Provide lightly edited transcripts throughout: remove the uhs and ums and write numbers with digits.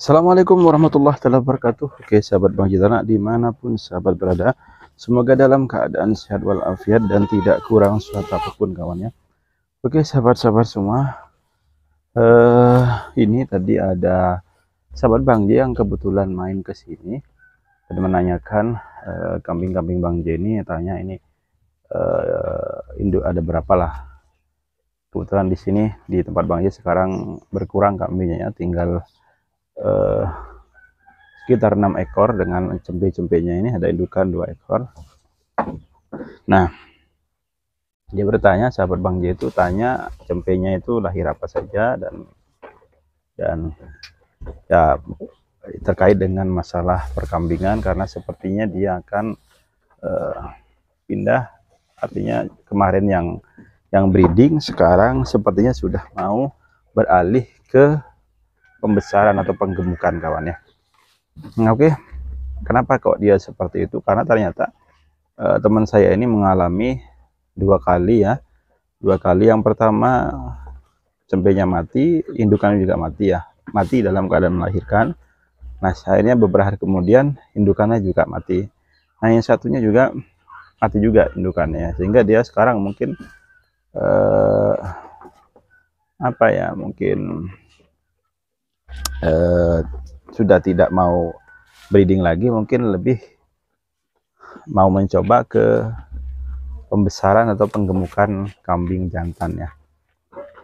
Assalamualaikum warahmatullahi wabarakatuh. Oke, sahabat Bang Jitana dimanapun sahabat berada, semoga dalam keadaan sehat walafiat dan tidak kurang suatu apapun kawannya. Oke, sahabat-sahabat semua, ini tadi ada sahabat Bang J yang kebetulan main ke sini dan menanyakan kambing-kambing Bang J ini, tanya ini induk ada berapa lah. Kebetulan di sini di tempat Bang J sekarang berkurang kambingnya, ya, tinggal sekitar 6 ekor dengan cempe-cempenya. Ini ada indukan 2 ekor. Nah, dia bertanya, sahabat Bang J itu tanya cempenya itu lahir apa saja dan ya terkait dengan masalah perkambingan, karena sepertinya dia akan pindah, artinya kemarin yang breeding sekarang sepertinya sudah mau beralih ke pembesaran atau penggemukan kawannya. Oke, kenapa kok dia seperti itu? Karena ternyata teman saya ini mengalami 2 kali ya. 2 kali. Yang pertama cempenya mati, indukannya juga mati ya. Mati dalam keadaan melahirkan. Nah, akhirnya beberapa hari kemudian indukannya juga mati. Nah, yang satunya juga mati juga indukannya. Sehingga dia sekarang mungkin apa ya? Mungkin sudah tidak mau breeding lagi, mungkin lebih mau mencoba ke pembesaran atau penggemukan kambing jantan ya.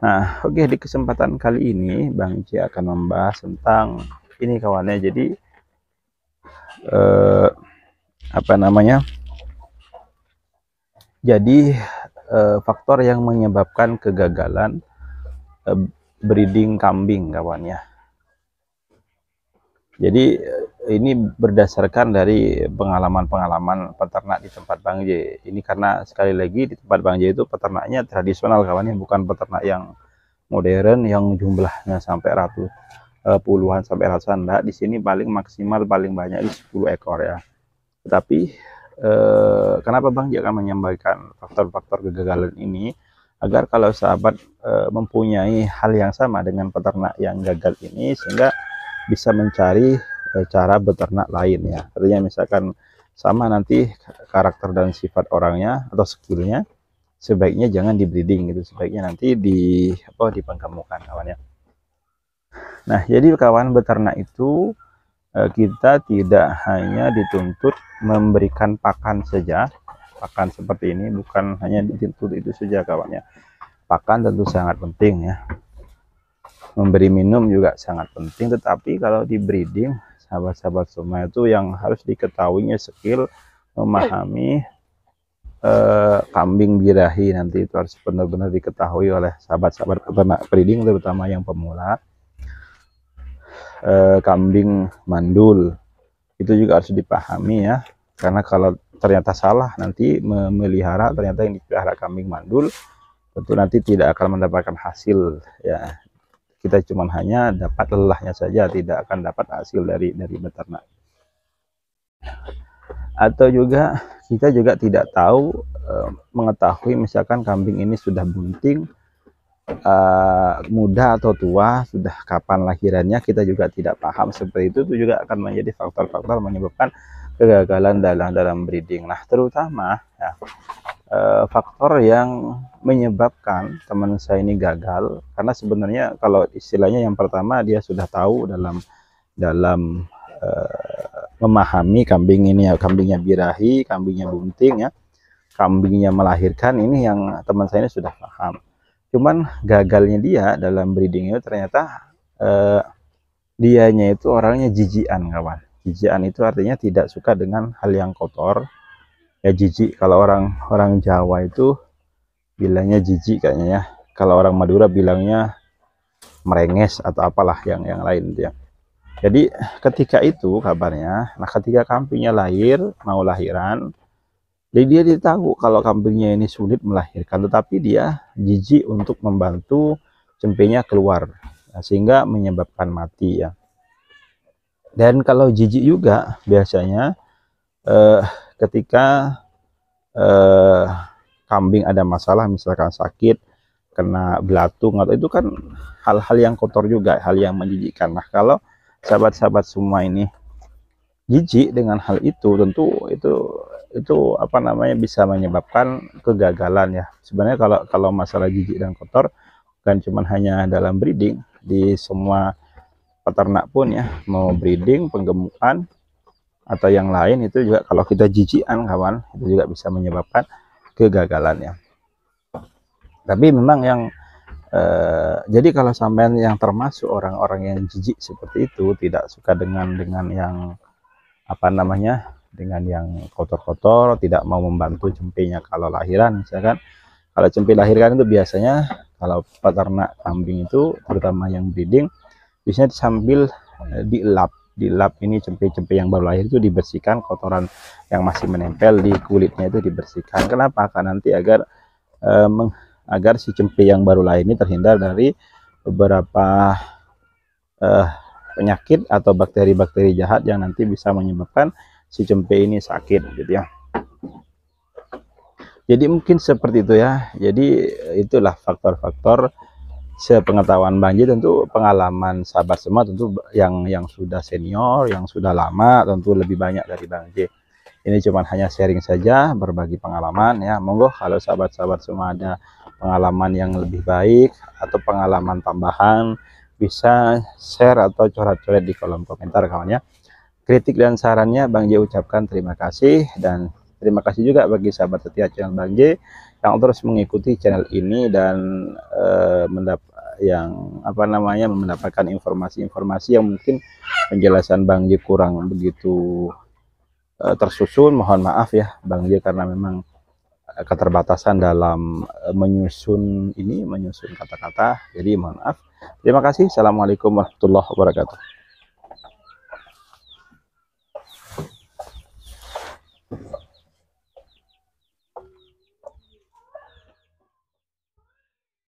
Nah, oke, di kesempatan kali ini Bang J akan membahas tentang ini kawannya. Jadi apa namanya? Jadi faktor yang menyebabkan kegagalan breeding kambing kawannya. Jadi ini berdasarkan dari pengalaman-pengalaman peternak di tempat Bang J. Ini karena sekali lagi di tempat Bang J itu peternaknya tradisional kawannya, bukan peternak yang modern yang jumlahnya sampai puluhan sampai ratusan. Nah, di sini paling maksimal paling banyak di 10 ekor ya. Tetapi kenapa Bang J akan menyampaikan faktor-faktor kegagalan ini, agar kalau sahabat mempunyai hal yang sama dengan peternak yang gagal ini, sehingga bisa mencari cara beternak lain ya. Artinya misalkan sama nanti karakter dan sifat orangnya atau skillnya, sebaiknya jangan di breeding gitu, sebaiknya nanti di penggemukan kawannya. Nah, jadi kawan beternak itu kita tidak hanya dituntut memberikan pakan saja, pakan seperti ini, bukan hanya dituntut itu saja kawannya. Pakan tentu sangat penting ya, memberi minum juga sangat penting, tetapi kalau di breeding sahabat-sahabat semua itu yang harus diketahuinya skill memahami kambing birahi. Nanti itu harus benar-benar diketahui oleh sahabat-sahabat peternak breeding, terutama yang pemula. Kambing mandul itu juga harus dipahami ya, karena kalau ternyata salah nanti memelihara, ternyata yang dipelihara kambing mandul, tentu nanti tidak akan mendapatkan hasil ya. Kita cuma hanya dapat lelahnya saja, tidak akan dapat hasil dari beternak. Atau juga kita juga tidak tahu mengetahui misalkan kambing ini sudah bunting, muda atau tua, sudah kapan lahirannya, kita juga tidak paham. Seperti itu juga akan menjadi faktor-faktor menyebabkan kegagalan dalam breeding. Nah, terutama ya, faktor yang menyebabkan teman saya ini gagal, karena sebenarnya kalau istilahnya yang pertama dia sudah tahu dalam memahami kambing ini ya, kambingnya birahi, kambingnya bunting ya, kambingnya melahirkan, ini yang teman saya ini sudah paham. Cuman gagalnya dia dalam breeding itu ternyata dianya itu orangnya jijian kawan. Jijian itu artinya tidak suka dengan hal yang kotor ya. Jijik, kalau orang Jawa itu bilangnya jijik kayaknya ya, kalau orang Madura bilangnya merenges atau apalah yang lain itu ya. Jadi ketika itu kabarnya, nah ketika kambingnya mau lahiran, jadi dia tahu kalau kambingnya ini sulit melahirkan, tetapi dia jijik untuk membantu cempenya keluar, nah, sehingga menyebabkan mati ya. Dan kalau jijik juga biasanya ketika kambing ada masalah, misalkan sakit, kena belatung atau itu kan hal-hal yang kotor juga, hal yang menjijikkan. Nah, kalau sahabat-sahabat semua ini jijik dengan hal itu, tentu itu apa namanya, bisa menyebabkan kegagalan ya. Sebenarnya kalau masalah jijik dan kotor bukan cuma hanya dalam breeding, di semua peternak pun ya, mau breeding, penggemukan atau yang lain, itu juga kalau kita jijikan kawan, itu juga bisa menyebabkan kegagalannya. Tapi memang yang jadi kalau sampean yang termasuk orang-orang yang jijik seperti itu, tidak suka dengan yang apa namanya, dengan yang kotor-kotor, tidak mau membantu cempenya kalau lahiran misalkan. Kalau cempe lahirkan itu biasanya kalau peternak kambing itu, terutama yang breeding, biasanya sambil dilap ini cempe-cempe yang baru lahir itu dibersihkan, kotoran yang masih menempel di kulitnya itu dibersihkan. Kenapa? Karena nanti agar si cempe yang baru lahir ini terhindar dari beberapa penyakit atau bakteri-bakteri jahat yang nanti bisa menyebabkan si cempe ini sakit gitu ya. Jadi mungkin seperti itu ya. Jadi itulah faktor-faktor sepengetahuan Bang J. Tentu pengalaman sahabat semua tentu yang sudah senior, yang sudah lama tentu lebih banyak dari Bang J. Ini cuma hanya sharing saja, berbagi pengalaman ya. Monggo kalau sahabat-sahabat semua ada pengalaman yang lebih baik atau pengalaman tambahan, bisa share atau coret-coret di kolom komentar kawan ya. Kritik dan sarannya Bang J ucapkan terima kasih, dan terima kasih juga bagi sahabat setia channel Bang J yang terus mengikuti channel ini dan mendapatkan informasi-informasi yang mungkin penjelasan Bang J kurang begitu tersusun. Mohon maaf ya Bang J, karena memang keterbatasan dalam menyusun kata-kata, jadi mohon maaf. Terima kasih. Assalamualaikum warahmatullahi wabarakatuh.